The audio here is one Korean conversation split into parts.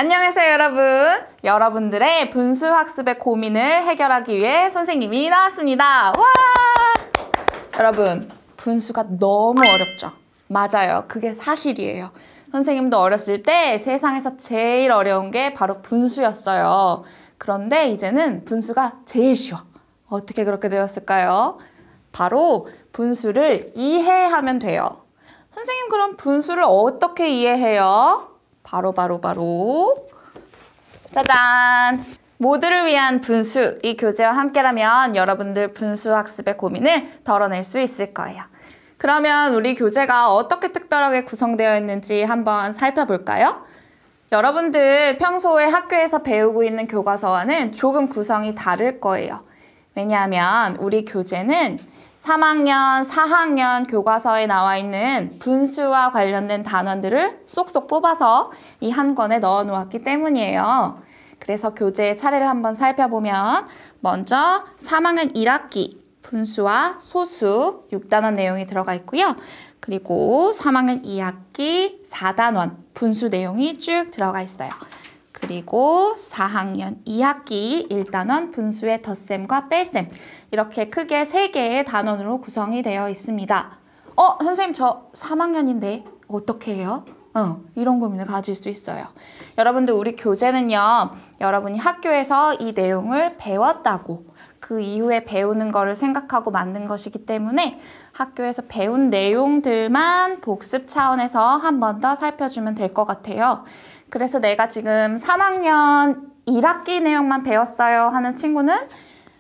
안녕하세요, 여러분. 여러분들의 분수 학습의 고민을 해결하기 위해 선생님이 나왔습니다. 와! 여러분, 분수가 너무 어렵죠? 맞아요. 그게 사실이에요. 선생님도 어렸을 때 세상에서 제일 어려운 게 바로 분수였어요. 그런데 이제는 분수가 제일 쉬워. 어떻게 그렇게 되었을까요? 바로 분수를 이해하면 돼요. 선생님, 그럼 분수를 어떻게 이해해요? 바로 짜잔! 모두를 위한 분수, 이 교재와 함께라면 여러분들 분수 학습의 고민을 덜어낼 수 있을 거예요. 그러면 우리 교재가 어떻게 특별하게 구성되어 있는지 한번 살펴볼까요? 여러분들 평소에 학교에서 배우고 있는 교과서와는 조금 구성이 다를 거예요. 왜냐하면 우리 교재는 3학년, 4학년 교과서에 나와 있는 분수와 관련된 단원들을 쏙쏙 뽑아서 이 한 권에 넣어 놓았기 때문이에요. 그래서 교재의 차례를 한번 살펴보면 먼저 3학년 1학기 분수와 소수 6단원 내용이 들어가 있고요. 그리고 3학년 2학기 4단원 분수 내용이 쭉 들어가 있어요. 그리고 4학년 2학기 1단원 분수의 덧셈과 뺄셈, 이렇게 크게 3개의 단원으로 구성이 되어 있습니다. 선생님, 저 3학년인데 어떻게 해요? 이런 고민을 가질 수 있어요. 여러분들, 우리 교재는요, 여러분이 학교에서 이 내용을 배웠다고 그 이후에 배우는 거를 생각하고 만든 것이기 때문에 학교에서 배운 내용들만 복습 차원에서 한 번 더 살펴주면 될 것 같아요. 그래서 내가 지금 3학년 1학기 내용만 배웠어요 하는 친구는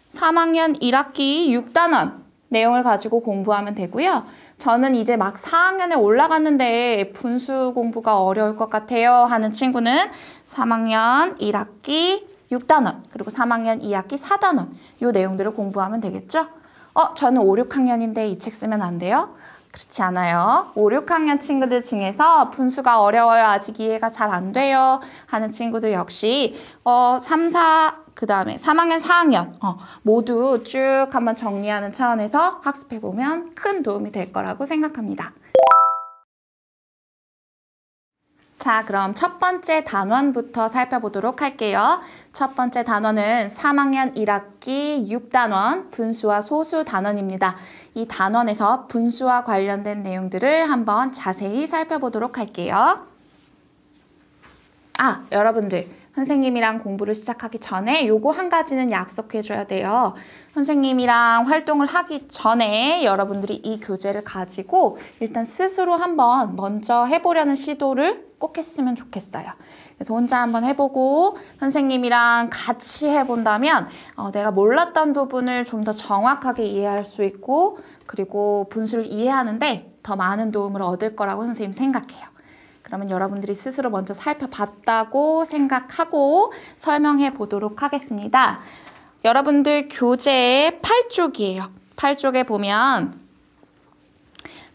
3학년 1학기 6단원 내용을 가지고 공부하면 되고요. 저는 이제 막 4학년에 올라갔는데 분수 공부가 어려울 것 같아요 하는 친구는 3학년 1학기 6단원 그리고 3학년 2학기 4단원 이 내용들을 공부하면 되겠죠? 저는 5, 6학년인데 이 책 쓰면 안 돼요? 그렇지 않아요. 5, 6학년 친구들 중에서 분수가 어려워요, 아직 이해가 잘 안 돼요 하는 친구들 역시 3, 4, 그 다음에 3학년, 4학년 모두 쭉 한번 정리하는 차원에서 학습해보면 큰 도움이 될 거라고 생각합니다. 자, 그럼 첫 번째 단원부터 살펴보도록 할게요. 첫 번째 단원은 3학년 1학기 6단원 분수와 소수 단원입니다. 이 단원에서 분수와 관련된 내용들을 한번 자세히 살펴보도록 할게요. 여러분들, 선생님이랑 공부를 시작하기 전에 요거 한 가지는 약속해줘야 돼요. 선생님이랑 활동을 하기 전에 여러분들이 이 교재를 가지고 일단 스스로 한번 먼저 해보려는 시도를 꼭 했으면 좋겠어요. 그래서 혼자 한번 해보고 선생님이랑 같이 해본다면 내가 몰랐던 부분을 좀 더 정확하게 이해할 수 있고, 그리고 분수를 이해하는데 더 많은 도움을 얻을 거라고 선생님 생각해요. 그러면 여러분들이 스스로 먼저 살펴봤다고 생각하고 설명해 보도록 하겠습니다. 여러분들 교재 8쪽이에요. 8쪽에 보면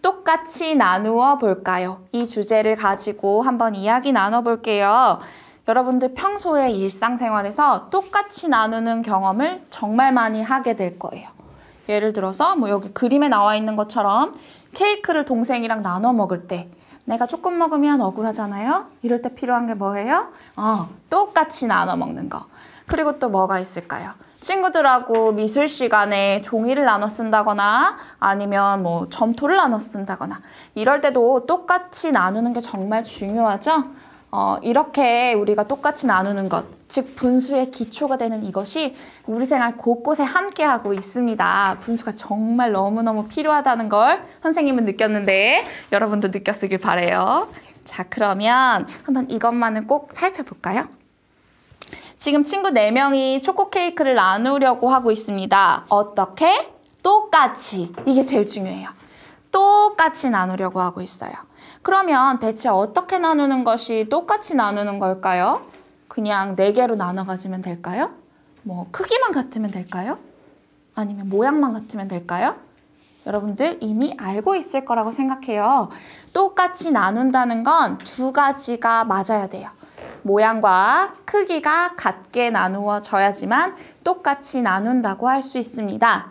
똑같이 나누어 볼까요? 이 주제를 가지고 한번 이야기 나눠볼게요. 여러분들 평소에 일상생활에서 똑같이 나누는 경험을 정말 많이 하게 될 거예요. 예를 들어서 여기 그림에 나와 있는 것처럼 케이크를 동생이랑 나눠 먹을 때 내가 조금 먹으면 억울하잖아요? 이럴 때 필요한 게 뭐예요? 똑같이 나눠 먹는 거. 그리고 또 뭐가 있을까요? 친구들하고 미술 시간에 종이를 나눠 쓴다거나 아니면 점토를 나눠 쓴다거나 이럴 때도 똑같이 나누는 게 정말 중요하죠? 이렇게 우리가 똑같이 나누는 것, 즉 분수의 기초가 되는 이것이 우리 생활 곳곳에 함께하고 있습니다. 분수가 정말 너무너무 필요하다는 걸 선생님은 느꼈는데 여러분도 느꼈으길 바래요. 자, 그러면 한번 이것만은 꼭 살펴볼까요? 지금 친구 4명이 초코 케이크를 나누려고 하고 있습니다. 어떻게? 똑같이. 이게 제일 중요해요. 똑같이 나누려고 하고 있어요. 그러면 대체 어떻게 나누는 것이 똑같이 나누는 걸까요? 그냥 4개로 나눠 가지면 될까요? 크기만 같으면 될까요? 아니면 모양만 같으면 될까요? 여러분들 이미 알고 있을 거라고 생각해요. 똑같이 나눈다는 건 2가지가 맞아야 돼요. 모양과 크기가 같게 나누어져야지만 똑같이 나눈다고 할 수 있습니다.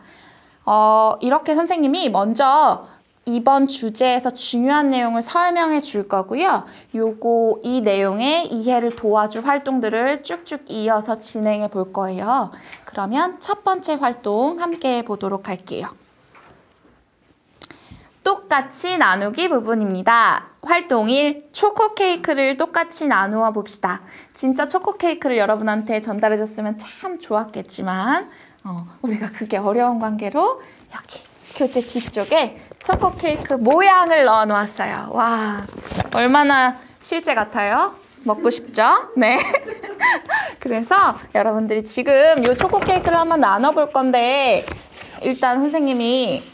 이렇게 선생님이 먼저 이번 주제에서 중요한 내용을 설명해 줄 거고요. 이 내용의 이해를 도와줄 활동들을 쭉쭉 이어서 진행해 볼 거예요. 그러면 첫 번째 활동 함께 해보도록 할게요. 똑같이 나누기 부분입니다. 활동 1, 초코 케이크를 똑같이 나누어 봅시다. 진짜 초코 케이크를 여러분한테 전달해 줬으면 참 좋았겠지만 우리가 그게 어려운 관계로 여기 교재 뒤쪽에 초코 케이크 모양을 넣어 놓았어요. 와, 얼마나 실제 같아요? 먹고 싶죠? 네. 그래서 여러분들이 지금 이 초코 케이크를 한번 나눠볼 건데 일단 선생님이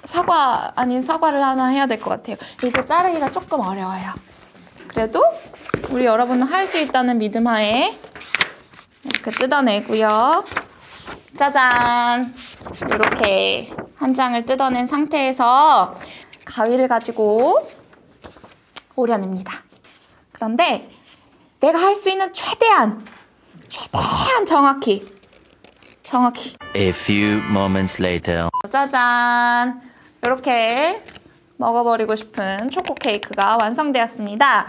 사과 아닌 사과를 하나 해야 될 것 같아요. 이거 자르기가 조금 어려워요. 그래도 우리 여러분은 할 수 있다는 믿음 하에 이렇게 뜯어내고요. 짜잔! 이렇게 한 장을 뜯어낸 상태에서 가위를 가지고 오려냅니다. 그런데 내가 할 수 있는 최대한 정확히 A few moments later. 짜잔! 이렇게 먹어버리고 싶은 초코 케이크가 완성되었습니다.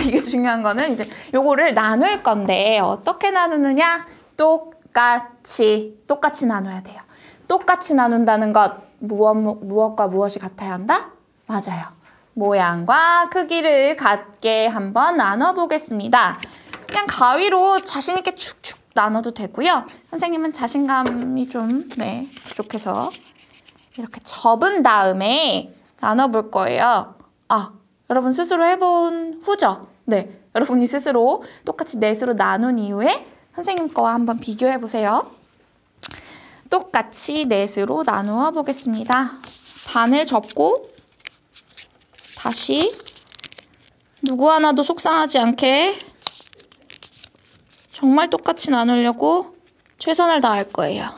이게 중요한 거는 이제 요거를 나눌 건데 어떻게 나누느냐? 똑같이 나눠야 돼요. 똑같이 나눈다는 것 무엇과 무엇이 같아야 한다? 맞아요. 모양과 크기를 같게 한번 나눠보겠습니다. 그냥 가위로 자신 있게 축축 나눠도 되고요. 선생님은 자신감이 좀 부족해서 이렇게 접은 다음에 나눠볼 거예요. 여러분 스스로 해본 후죠? 네, 여러분이 스스로 똑같이 넷으로 나눈 이후에 선생님 거와 한번 비교해 보세요. 똑같이 넷으로 나누어 보겠습니다. 반을 접고 다시 누구 하나도 속상하지 않게 정말 똑같이 나누려고 최선을 다할 거예요.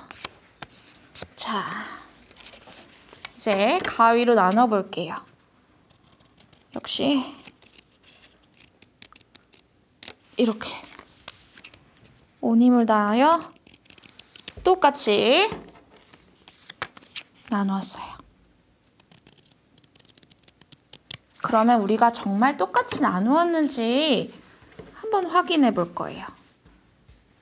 자, 이제 가위로 나눠 볼게요. 역시 이렇게 온 힘을 다하여 똑같이 나누었어요. 그러면 우리가 정말 똑같이 나누었는지 한번 확인해 볼 거예요.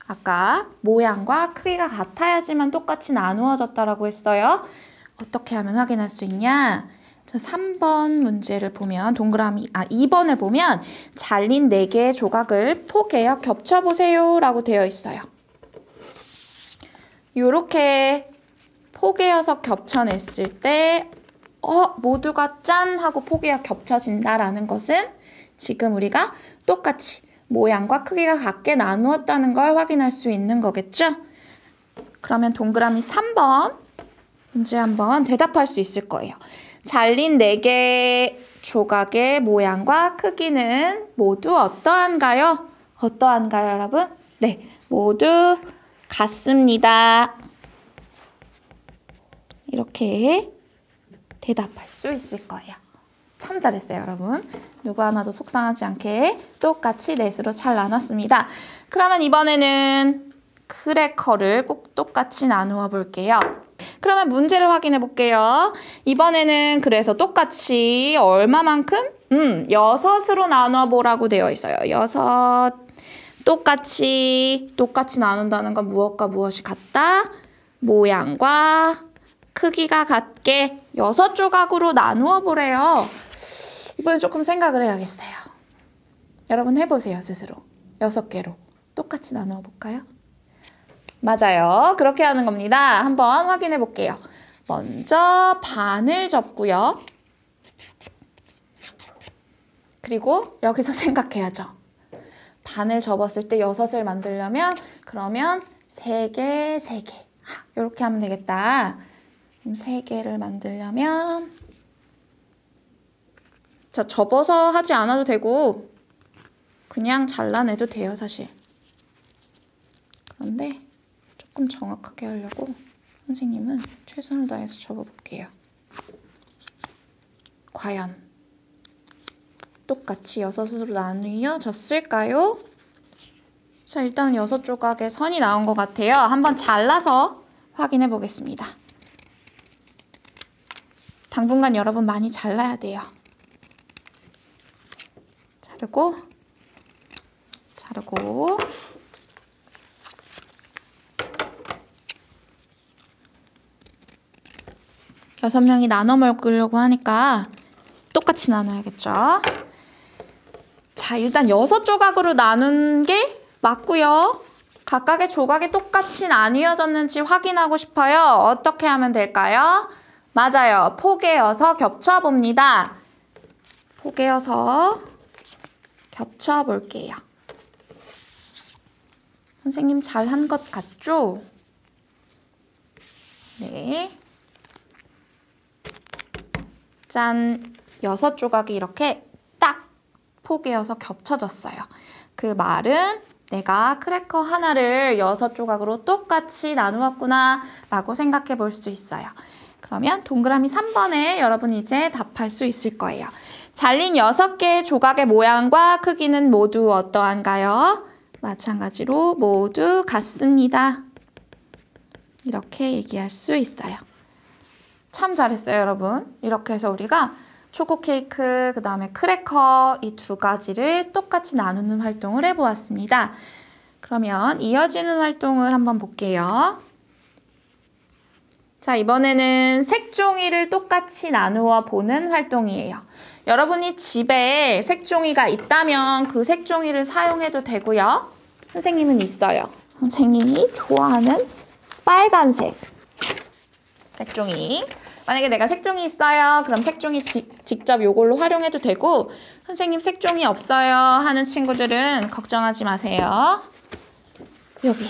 아까 모양과 크기가 같아야지만 똑같이 나누어졌다라고 했어요. 어떻게 하면 확인할 수 있냐? 자, 3번 문제를 보면 2번을 보면 잘린 4개의 조각을 포개어 겹쳐보세요 라고 되어 있어요. 이렇게 포개어서 겹쳐냈을 때 모두가 짠 하고 포개어 겹쳐진다라는 것은 지금 우리가 똑같이 모양과 크기가 같게 나누었다는 걸 확인할 수 있는 거겠죠? 그러면 동그라미 3번 문제 한번 대답할 수 있을 거예요. 잘린 4개의 조각의 모양과 크기는 모두 어떠한가요? 어떠한가요, 여러분? 네, 모두 같습니다. 이렇게 대답할 수 있을 거예요. 참 잘했어요, 여러분. 누구 하나도 속상하지 않게 똑같이 넷으로 잘 나눴습니다. 그러면 이번에는 크래커를 꼭 똑같이 나누어 볼게요. 그러면 문제를 확인해 볼게요. 이번에는 그래서 똑같이 얼마만큼? 6으로 나눠 보라고 되어 있어요. 6. 똑같이 나눈다는 건 무엇과 무엇이 같다? 모양과 크기가 같게 6조각으로 나누어 보래요. 이번엔 조금 생각을 해야겠어요. 여러분 해보세요, 스스로. 6개로 똑같이 나누어 볼까요? 맞아요. 그렇게 하는 겁니다. 한번 확인해 볼게요. 먼저 반을 접고요. 그리고 여기서 생각해야죠. 반을 접었을 때 6을 만들려면 그러면 3개, 3개. 이렇게 하면 되겠다. 그럼 3개를 만들려면 자, 접어서 하지 않아도 되고 그냥 잘라내도 돼요, 사실. 그런데 조금 정확하게 하려고 선생님은 최선을 다해서 접어볼게요. 과연 똑같이 6으로 나뉘어졌을까요? 자, 일단 6조각의 선이 나온 것 같아요. 한번 잘라서 확인해 보겠습니다. 당분간 여러분 많이 잘라야 돼요. 자르고 자르고 6명이 나눠 먹으려고 하니까 똑같이 나눠야겠죠. 자, 일단 6조각으로 나눈 게 맞고요. 각각의 조각이 똑같이 나뉘어졌는지 확인하고 싶어요. 어떻게 하면 될까요? 맞아요. 포개어서 겹쳐봅니다. 포개어서 겹쳐볼게요. 선생님 잘한 것 같죠? 네. 짠! 6조각이 이렇게 딱 포개어서 겹쳐졌어요. 그 말은 내가 크래커 하나를 6조각으로 똑같이 나누었구나 라고 생각해 볼 수 있어요. 그러면 동그라미 3번에 여러분 이제 답할 수 있을 거예요. 잘린 6개의 조각의 모양과 크기는 모두 어떠한가요? 마찬가지로 모두 같습니다. 이렇게 얘기할 수 있어요. 참 잘했어요, 여러분. 이렇게 해서 우리가 초코 케이크, 그 다음에 크래커 이 두 가지를 똑같이 나누는 활동을 해보았습니다. 그러면 이어지는 활동을 한번 볼게요. 자, 이번에는 색종이를 똑같이 나누어 보는 활동이에요. 여러분이 집에 색종이가 있다면 그 색종이를 사용해도 되고요. 선생님은 있어요. 선생님이 좋아하는 빨간색 색종이. 만약에 내가 색종이 있어요. 그럼 색종이 직접 이걸로 활용해도 되고, 선생님 색종이 없어요 하는 친구들은 걱정하지 마세요. 여기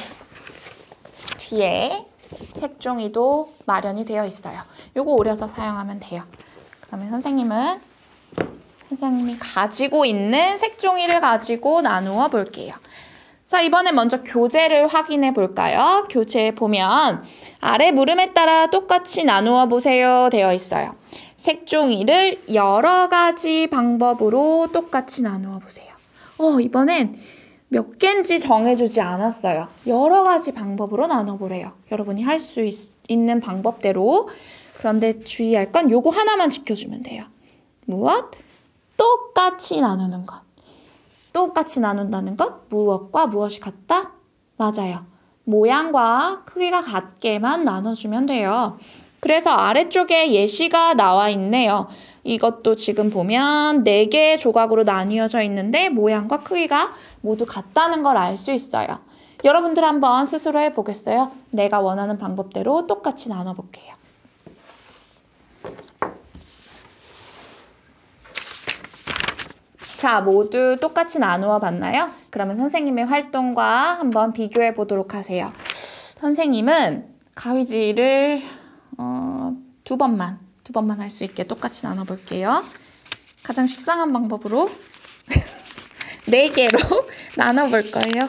뒤에 색종이도 마련이 되어 있어요. 요거 오려서 사용하면 돼요. 그러면 선생님이 가지고 있는 색종이를 가지고 나누어 볼게요. 자, 이번에 먼저 교재를 확인해 볼까요? 교재에 보면 아래 물음에 따라 똑같이 나누어 보세요 되어 있어요. 색종이를 여러 가지 방법으로 똑같이 나누어 보세요. 이번엔 몇 개인지 정해주지 않았어요. 여러 가지 방법으로 나눠보래요. 여러분이 할 수 있는 방법대로. 그런데 주의할 건 요거 하나만 지켜주면 돼요. 무엇? 똑같이 나누는 것. 똑같이 나눈다는 것? 무엇과 무엇이 같다? 맞아요. 모양과 크기가 같게만 나눠주면 돼요. 그래서 아래쪽에 예시가 나와 있네요. 이것도 지금 보면 4개의 조각으로 나뉘어져 있는데 모양과 크기가 모두 같다는 걸 알 수 있어요. 여러분들 한번 스스로 해보겠어요? 내가 원하는 방법대로 똑같이 나눠볼게요. 자, 모두 똑같이 나누어 봤나요? 그러면 선생님의 활동과 한번 비교해 보도록 하세요. 선생님은 가위질을 두 번만 할 수 있게 똑같이 나눠볼게요. 가장 식상한 방법으로 4개로 나눠볼 거예요.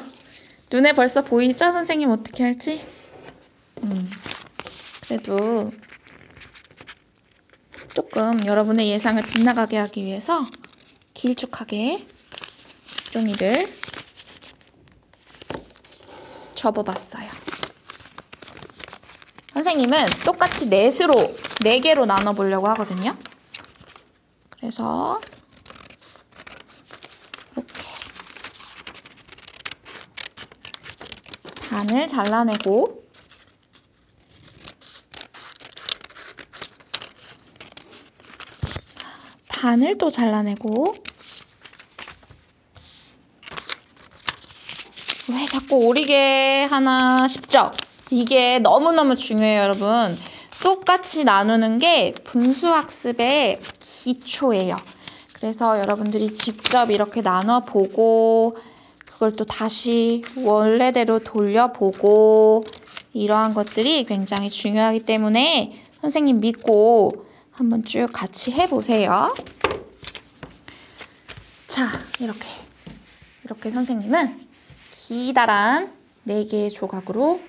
눈에 벌써 보이죠? 선생님 어떻게 할지? 그래도 조금 여러분의 예상을 빗나가게 하기 위해서 길쭉하게 종이를 접어봤어요. 선생님은 똑같이 4개로 나눠보려고 하거든요. 그래서 이렇게 반을 잘라내고 반을 또 잘라내고 왜 자꾸 오리게 하나 싶죠? 이게 너무너무 중요해요, 여러분. 똑같이 나누는 게 분수학습의 기초예요. 그래서 여러분들이 직접 이렇게 나눠보고 그걸 또 다시 원래대로 돌려보고 이러한 것들이 굉장히 중요하기 때문에 선생님 믿고 한번 쭉 같이 해보세요. 자, 이렇게 선생님은 기다란 4개의 조각으로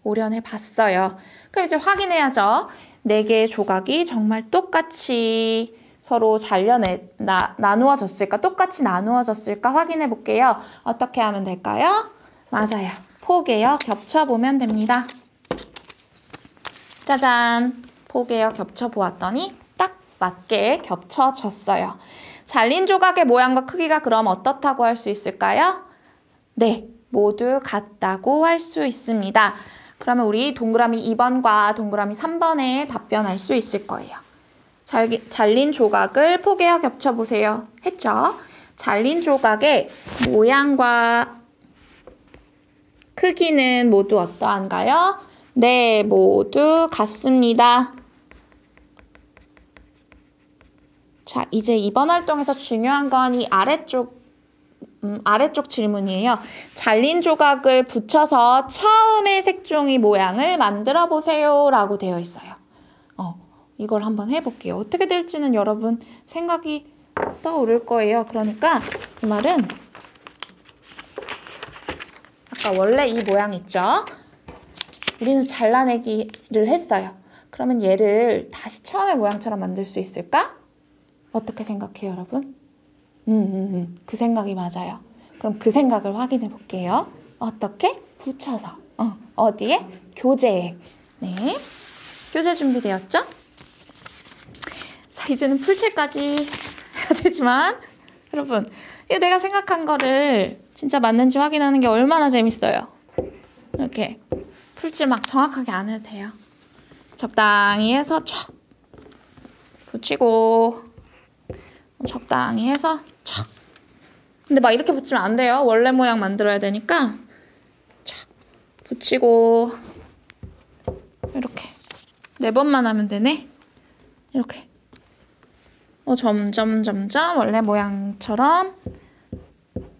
오려내 봤어요. 그럼 이제 확인해야죠. 4개의 조각이 정말 똑같이 서로 나누어졌을까? 똑같이 나누어졌을까? 확인해 볼게요. 어떻게 하면 될까요? 맞아요. 포개어 겹쳐보면 됩니다. 짜잔! 포개어 겹쳐보았더니 딱 맞게 겹쳐졌어요. 잘린 조각의 모양과 크기가 그럼 어떻다고 할 수 있을까요? 네, 모두 같다고 할 수 있습니다. 그러면 우리 동그라미 2번과 동그라미 3번에 답변할 수 있을 거예요. 잘린 조각을 포개어 겹쳐보세요. 했죠? 잘린 조각의 모양과 크기는 모두 어떠한가요? 네, 모두 같습니다. 자, 이제 이번 활동에서 중요한 건 이 아래쪽 질문이에요. 잘린 조각을 붙여서 처음의 색종이 모양을 만들어 보세요 라고 되어 있어요. 이걸 한번 해볼게요. 어떻게 될지는 여러분 생각이 떠오를 거예요. 그러니까 그 말은 아까 원래 이 모양 있죠? 우리는 잘라내기를 했어요. 그러면 얘를 다시 처음의 모양처럼 만들 수 있을까? 어떻게 생각해요, 여러분? 그 생각이 맞아요. 그럼 그 생각을 확인해 볼게요. 어떻게? 붙여서. 어디에? 교재에. 네. 교재 준비되었죠? 자, 이제는 풀칠까지 해야 되지만 여러분, 이거 내가 생각한 거를 진짜 맞는지 확인하는 게 얼마나 재밌어요. 이렇게 풀칠 막 정확하게 안 해도 돼요. 적당히 해서 척 붙이고 적당히 해서 척. 근데 막 이렇게 붙이면 안 돼요. 원래 모양 만들어야 되니까 척 붙이고 이렇게 4번만 하면 되네. 이렇게 점점 원래 모양처럼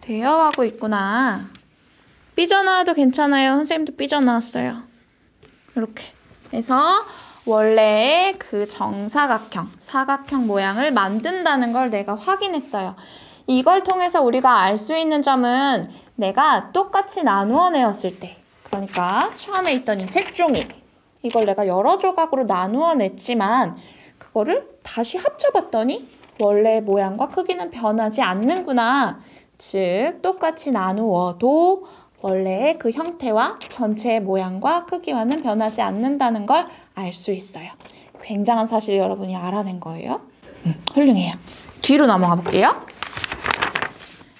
되어가고 있구나. 삐져나와도 괜찮아요. 선생님도 삐져나왔어요. 이렇게 해서 원래의 그 정사각형, 사각형 모양을 만든다는 걸 내가 확인했어요. 이걸 통해서 우리가 알 수 있는 점은 내가 똑같이 나누어 내었을 때, 그러니까 처음에 있던 이 색종이, 이걸 내가 여러 조각으로 나누어 냈지만 그거를 다시 합쳐봤더니 원래 모양과 크기는 변하지 않는구나. 즉, 똑같이 나누어도 원래의 그 형태와 전체의 모양과 크기와는 변하지 않는다는 걸 알 수 있어요. 굉장한 사실을 여러분이 알아낸 거예요. 훌륭해요. 뒤로 넘어가 볼게요.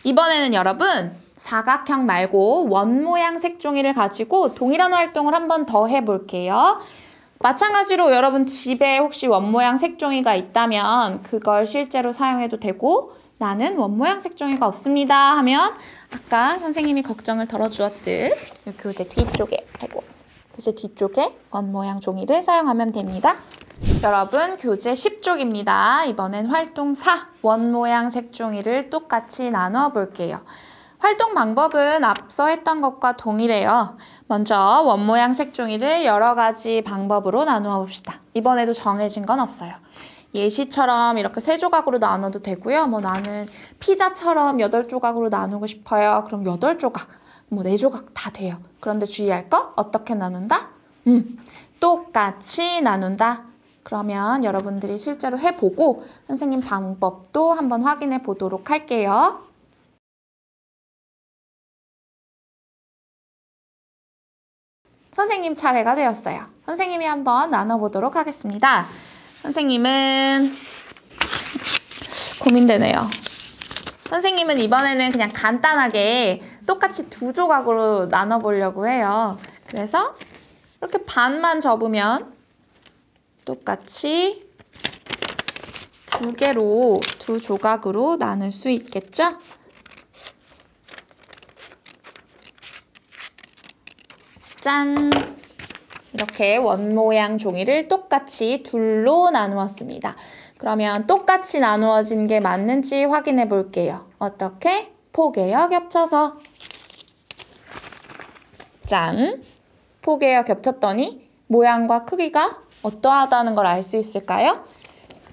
이번에는 여러분 사각형 말고 원 모양 색종이를 가지고 동일한 활동을 한 번 더 해볼게요. 마찬가지로 여러분 집에 혹시 원 모양 색종이가 있다면 그걸 실제로 사용해도 되고, 나는 원 모양 색종이가 없습니다 하면 아까 선생님이 걱정을 덜어주었듯 교재 뒤쪽에 원 모양 종이를 사용하면 됩니다. 여러분 교재 10쪽입니다. 이번엔 활동 4 원 모양 색종이를 똑같이 나누어 볼게요. 활동 방법은 앞서 했던 것과 동일해요. 먼저 원 모양 색종이를 여러 가지 방법으로 나누어 봅시다. 이번에도 정해진 건 없어요. 예시처럼 이렇게 3조각으로 나눠도 되고요. 나는 피자처럼 8조각으로 나누고 싶어요. 그럼 8조각, 4조각 다 돼요. 그런데 주의할 거 어떻게 나눈다? 똑같이 나눈다. 그러면 여러분들이 실제로 해보고 선생님 방법도 한번 확인해 보도록 할게요. 선생님 차례가 되었어요. 선생님이 한번 나눠보도록 하겠습니다. 선생님은 고민되네요. 선생님은 이번에는 그냥 간단하게 똑같이 2조각으로 나눠보려고 해요. 그래서 이렇게 반만 접으면 똑같이 2개로 2조각으로 나눌 수 있겠죠? 짠! 이렇게 원 모양 종이를 똑같이 둘로 나누었습니다. 그러면 똑같이 나누어진 게 맞는지 확인해 볼게요. 어떻게? 포개어 겹쳐서. 짠! 포개어 겹쳤더니 모양과 크기가 어떠하다는 걸 알 수 있을까요?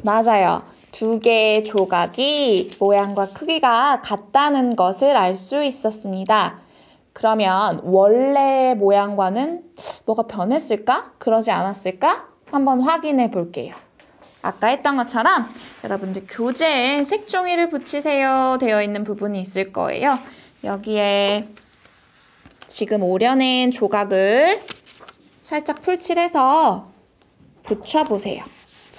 맞아요. 2개의 조각이 모양과 크기가 같다는 것을 알 수 있었습니다. 그러면 원래 모양과는 뭐가 변했을까? 그러지 않았을까? 한번 확인해 볼게요. 아까 했던 것처럼 여러분들 교재에 색종이를 붙이세요 되어 있는 부분이 있을 거예요. 여기에 지금 오려낸 조각을 살짝 풀칠해서 붙여보세요.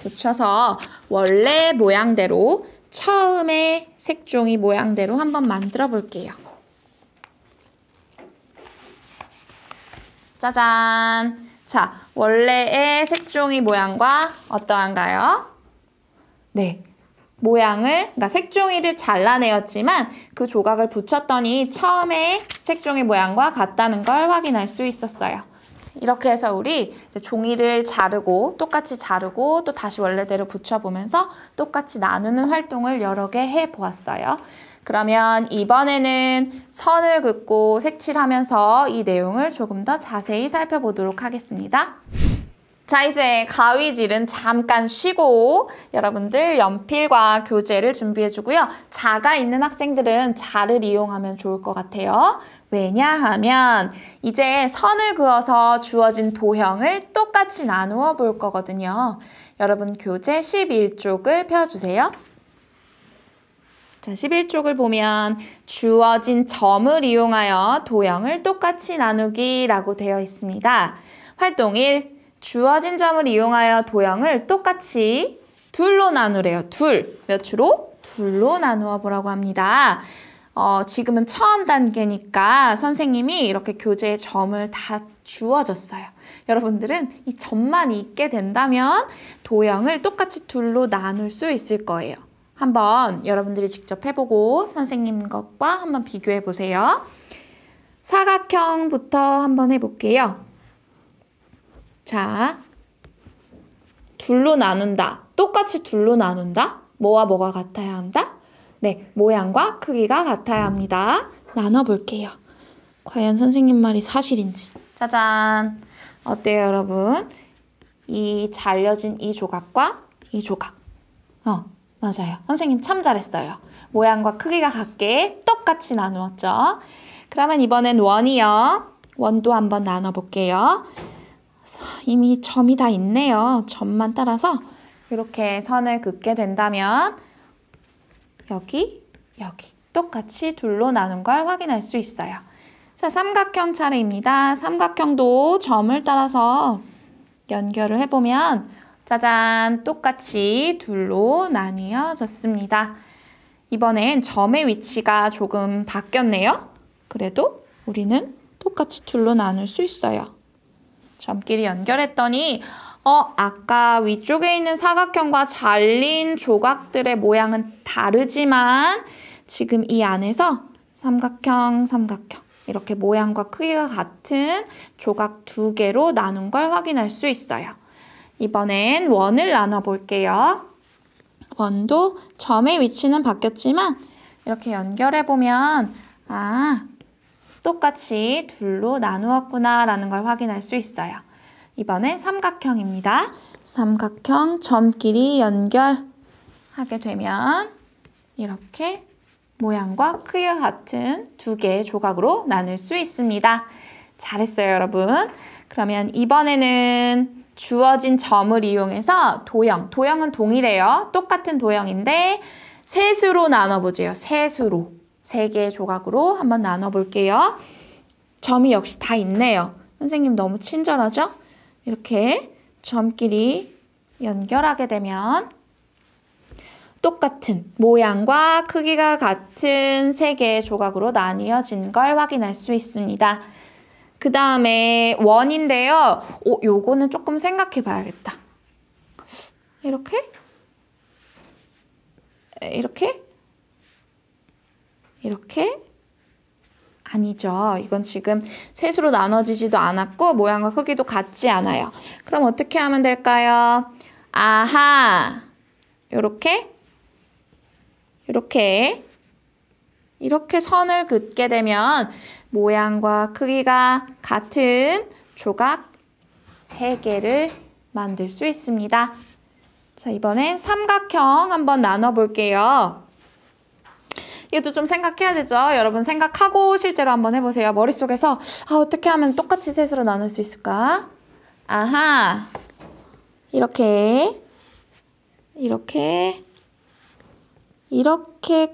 붙여서 원래 모양대로 처음에 색종이 모양대로 한번 만들어 볼게요. 짜잔! 자, 원래의 색종이 모양과 어떠한가요? 네, 그러니까 색종이를 잘라내었지만 그 조각을 붙였더니 처음에 색종이 모양과 같다는 걸 확인할 수 있었어요. 이렇게 해서 우리 이제 종이를 자르고 똑같이 자르고 또 다시 원래대로 붙여보면서 똑같이 나누는 활동을 여러 개 해보았어요. 그러면 이번에는 선을 긋고 색칠하면서 이 내용을 조금 더 자세히 살펴보도록 하겠습니다. 자, 이제 가위질은 잠깐 쉬고 여러분들 연필과 교재를 준비해주고요. 자가 있는 학생들은 자를 이용하면 좋을 것 같아요. 왜냐하면 이제 선을 그어서 주어진 도형을 똑같이 나누어 볼 거거든요. 여러분 교재 11쪽을 펴주세요. 자, 11쪽을 보면 주어진 점을 이용하여 도형을 똑같이 나누기라고 되어 있습니다. 활동 1. 주어진 점을 이용하여 도형을 똑같이 둘로 나누래요. 몇 주로? 둘로 나누어 보라고 합니다. 지금은 처음 단계니까 선생님이 이렇게 교재에 점을 다 주어줬어요. 여러분들은 이 점만 있게 된다면 도형을 똑같이 둘로 나눌 수 있을 거예요. 한번 여러분들이 직접 해보고 선생님 것과 한번 비교해 보세요. 사각형부터 한번 해볼게요. 자, 둘로 나눈다. 똑같이 둘로 나눈다. 뭐와 뭐가 같아야 한다? 네, 모양과 크기가 같아야 합니다. 나눠볼게요. 과연 선생님 말이 사실인지. 짜잔! 어때요, 여러분? 이 잘려진 이 조각과 이 조각. 맞아요. 선생님 참 잘했어요. 모양과 크기가 같게 똑같이 나누었죠. 그러면 이번엔 원이요. 원도 한번 나눠볼게요. 이미 점이 다 있네요. 점만 따라서 이렇게 선을 긋게 된다면 여기 똑같이 둘로 나눈 걸 확인할 수 있어요. 자, 삼각형 차례입니다. 삼각형도 점을 따라서 연결을 해보면 짜잔! 똑같이 둘로 나뉘어졌습니다. 이번엔 점의 위치가 조금 바뀌었네요. 그래도 우리는 똑같이 둘로 나눌 수 있어요. 점끼리 연결했더니 아까 위쪽에 있는 사각형과 잘린 조각들의 모양은 다르지만 지금 이 안에서 삼각형 이렇게 모양과 크기가 같은 조각 2개로 나눈 걸 확인할 수 있어요. 이번엔 원을 나눠볼게요. 원도 점의 위치는 바뀌었지만 이렇게 연결해보면 똑같이 둘로 나누었구나 라는 걸 확인할 수 있어요. 이번엔 삼각형입니다. 삼각형 점끼리 연결하게 되면 이렇게 모양과 크기가 같은 2개의 조각으로 나눌 수 있습니다. 잘했어요, 여러분. 그러면 이번에는 주어진 점을 이용해서 도형은 동일해요. 똑같은 도형인데 셋으로 나눠보죠. 셋으로. 3개의 조각으로 한번 나눠볼게요. 점이 역시 다 있네요. 선생님 너무 친절하죠? 이렇게 점끼리 연결하게 되면 똑같은 모양과 크기가 같은 3개의 조각으로 나뉘어진 걸 확인할 수 있습니다. 그 다음에 원인데요. 요거는 조금 생각해 봐야겠다. 이렇게? 아니죠. 이건 지금 셋으로 나눠지지도 않았고 모양과 크기도 같지 않아요. 그럼 어떻게 하면 될까요? 아하! 이렇게 선을 긋게 되면 모양과 크기가 같은 조각 3개를 만들 수 있습니다. 자, 이번엔 삼각형 한번 나눠볼게요. 이것도 좀 생각해야 되죠? 여러분 생각하고 실제로 한번 해보세요. 머릿속에서 어떻게 하면 똑같이 셋으로 나눌 수 있을까? 아하! 이렇게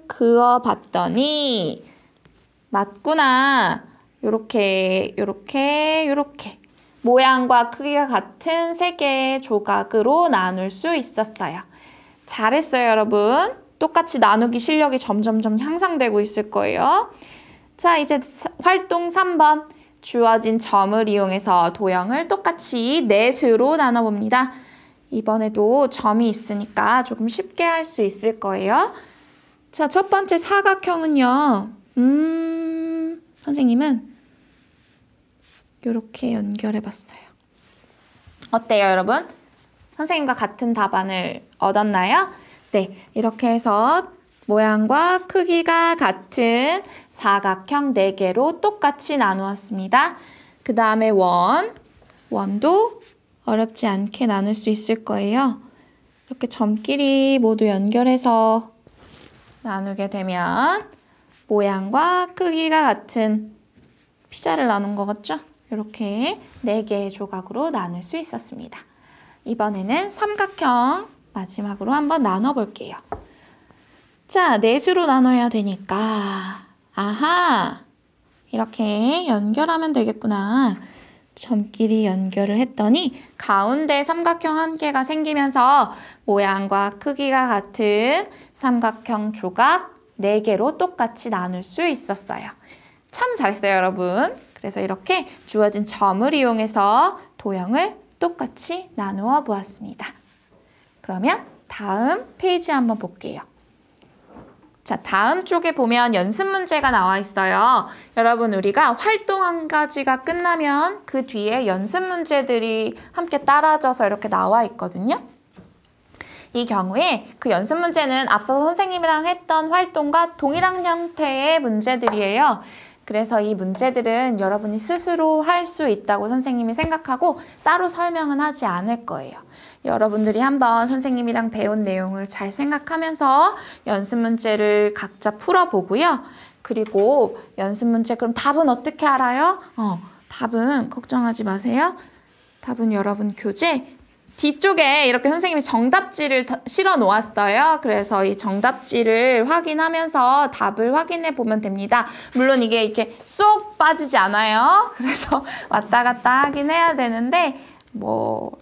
그어봤더니 맞구나. 요렇게 모양과 크기가 같은 3개의 조각으로 나눌 수 있었어요. 잘했어요, 여러분. 똑같이 나누기 실력이 점점점 향상되고 있을 거예요. 자, 이제 활동 3번. 주어진 점을 이용해서 도형을 똑같이 넷으로 나눠봅니다. 이번에도 점이 있으니까 조금 쉽게 할 수 있을 거예요. 자, 첫 번째 사각형은요. 선생님은 이렇게 연결해봤어요. 어때요, 여러분? 선생님과 같은 답안을 얻었나요? 네, 이렇게 해서 모양과 크기가 같은 사각형 4개로 똑같이 나누었습니다. 그 다음에 원도 어렵지 않게 나눌 수 있을 거예요. 이렇게 점끼리 모두 연결해서 나누게 되면 모양과 크기가 같은 피자를 나눈 거 같죠? 이렇게 4개의 조각으로 나눌 수 있었습니다. 이번에는 삼각형 마지막으로 한번 나눠볼게요. 자, 넷으로 나눠야 되니까 아하! 이렇게 연결하면 되겠구나. 점끼리 연결을 했더니 가운데 삼각형 한 개가 생기면서 모양과 크기가 같은 삼각형 조각 4개로 똑같이 나눌 수 있었어요. 참 잘했어요, 여러분. 그래서 이렇게 주어진 점을 이용해서 도형을 똑같이 나누어 보았습니다. 그러면 다음 페이지 한번 볼게요. 자, 다음 쪽에 보면 연습 문제가 나와 있어요. 여러분, 우리가 활동 한 가지가 끝나면 그 뒤에 연습 문제들이 함께 따라져서 이렇게 나와 있거든요. 이 경우에 그 연습 문제는 앞서 선생님이랑 했던 활동과 동일한 형태의 문제들이에요. 그래서 이 문제들은 여러분이 스스로 할 수 있다고 선생님이 생각하고 따로 설명은 하지 않을 거예요. 여러분들이 한번 선생님이랑 배운 내용을 잘 생각하면서 연습 문제를 각자 풀어보고요. 그리고 연습 문제 그럼 답은 어떻게 알아요? 답은 걱정하지 마세요. 답은 여러분 교재 뒤쪽에 이렇게 선생님이 정답지를 실어 놓았어요. 그래서 이 정답지를 확인하면서 답을 확인해 보면 됩니다. 물론 이게 이렇게 쏙 빠지지 않아요. 그래서 왔다 갔다 하긴 해야 되는데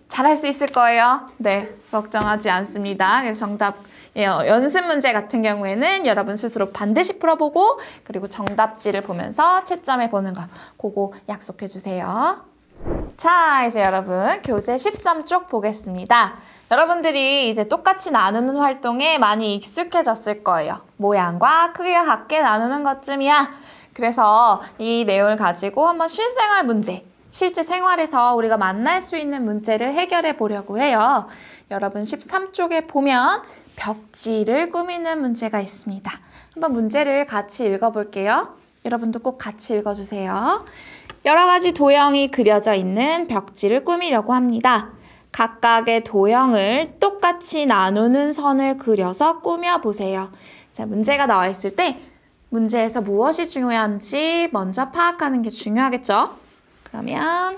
잘할 수 있을 거예요. 네, 걱정하지 않습니다. 그래서 정답 연습 문제 같은 경우에는 여러분 스스로 반드시 풀어보고 그리고 정답지를 보면서 채점해 보는 거 그거 약속해 주세요. 자, 이제 여러분 교재 13쪽 보겠습니다. 여러분들이 이제 똑같이 나누는 활동에 많이 익숙해졌을 거예요. 모양과 크기가 같게 나누는 것쯤이야. 그래서 이 내용을 가지고 한번 실생활 문제, 실제 생활에서 우리가 만날 수 있는 문제를 해결해 보려고 해요. 여러분 13쪽에 보면 벽지를 꾸미는 문제가 있습니다. 한번 문제를 같이 읽어볼게요. 여러분도 꼭 같이 읽어주세요. 여러 가지 도형이 그려져 있는 벽지를 꾸미려고 합니다. 각각의 도형을 똑같이 나누는 선을 그려서 꾸며보세요. 자, 문제가 나와 있을 때 문제에서 무엇이 중요한지 먼저 파악하는 게 중요하겠죠? 그러면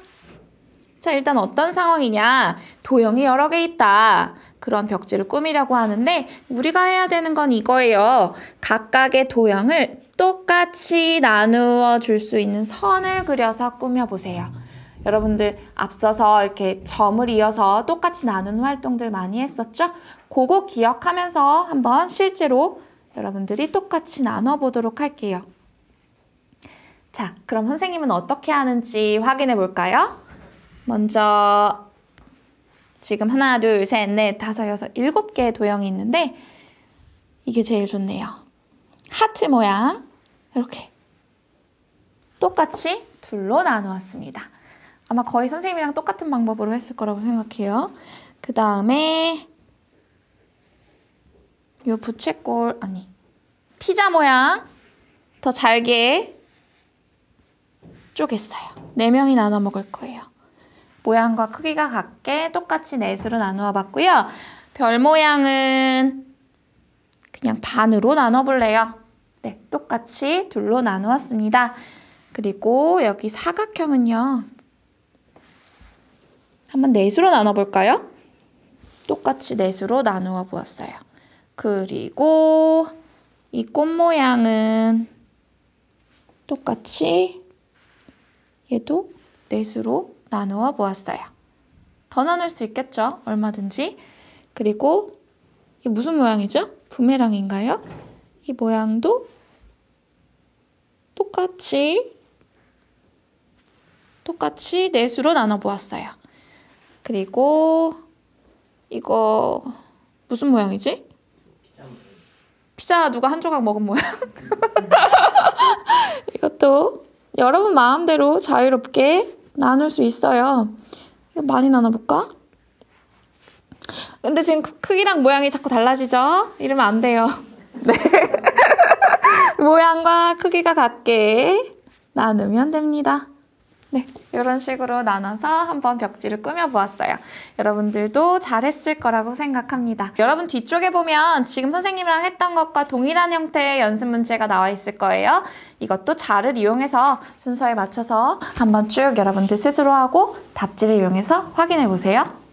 자, 일단 어떤 상황이냐? 도형이 여러 개 있다. 그런 벽지를 꾸미려고 하는데 우리가 해야 되는 건 이거예요. 각각의 도형을 똑같이 나누어 줄 수 있는 선을 그려서 꾸며보세요. 여러분들 앞서서 이렇게 점을 이어서 똑같이 나누는 활동들 많이 했었죠? 그거 기억하면서 한번 실제로 여러분들이 똑같이 나눠보도록 할게요. 자, 그럼 선생님은 어떻게 하는지 확인해 볼까요? 먼저 지금 하나, 둘, 셋, 넷, 다섯, 여섯, 7개의 도형이 있는데 이게 제일 좋네요. 하트 모양 이렇게 똑같이 둘로 나누었습니다. 아마 거의 선생님이랑 똑같은 방법으로 했을 거라고 생각해요. 그 다음에 요 부채꼴 피자 모양 더 잘게 쪼갰어요. 4명이 나눠 먹을 거예요. 모양과 크기가 같게 똑같이 넷으로 나누어 봤고요. 별 모양은 그냥 반으로 나눠볼래요. 네, 똑같이 둘로 나누었습니다. 그리고 여기 사각형은요. 한번 넷으로 나눠볼까요? 똑같이 넷으로 나누어 보았어요. 그리고 이 꽃 모양은 똑같이 얘도 넷으로 나누어 보았어요. 더 나눌 수 있겠죠? 얼마든지. 그리고 이게 무슨 모양이죠? 부메랑인가요? 이 모양도 똑같이 넷으로 나눠 보았어요. 그리고 이거 무슨 모양이지? 피자 누가 한 조각 먹은 모양? 이것도 여러분 마음대로 자유롭게 나눌 수 있어요. 많이 나눠볼까? 근데 지금 크기랑 모양이 자꾸 달라지죠? 이러면 안 돼요. 네. 모양과 크기가 같게 나누면 됩니다. 네, 이런 식으로 나눠서 한번 벽지를 꾸며보았어요. 여러분들도 잘했을 거라고 생각합니다. 여러분 뒤쪽에 보면 지금 선생님이랑 했던 것과 동일한 형태의 연습 문제가 나와 있을 거예요. 이것도 자를 이용해서 순서에 맞춰서 한번 쭉 여러분들 스스로 하고 답지를 이용해서 확인해 보세요.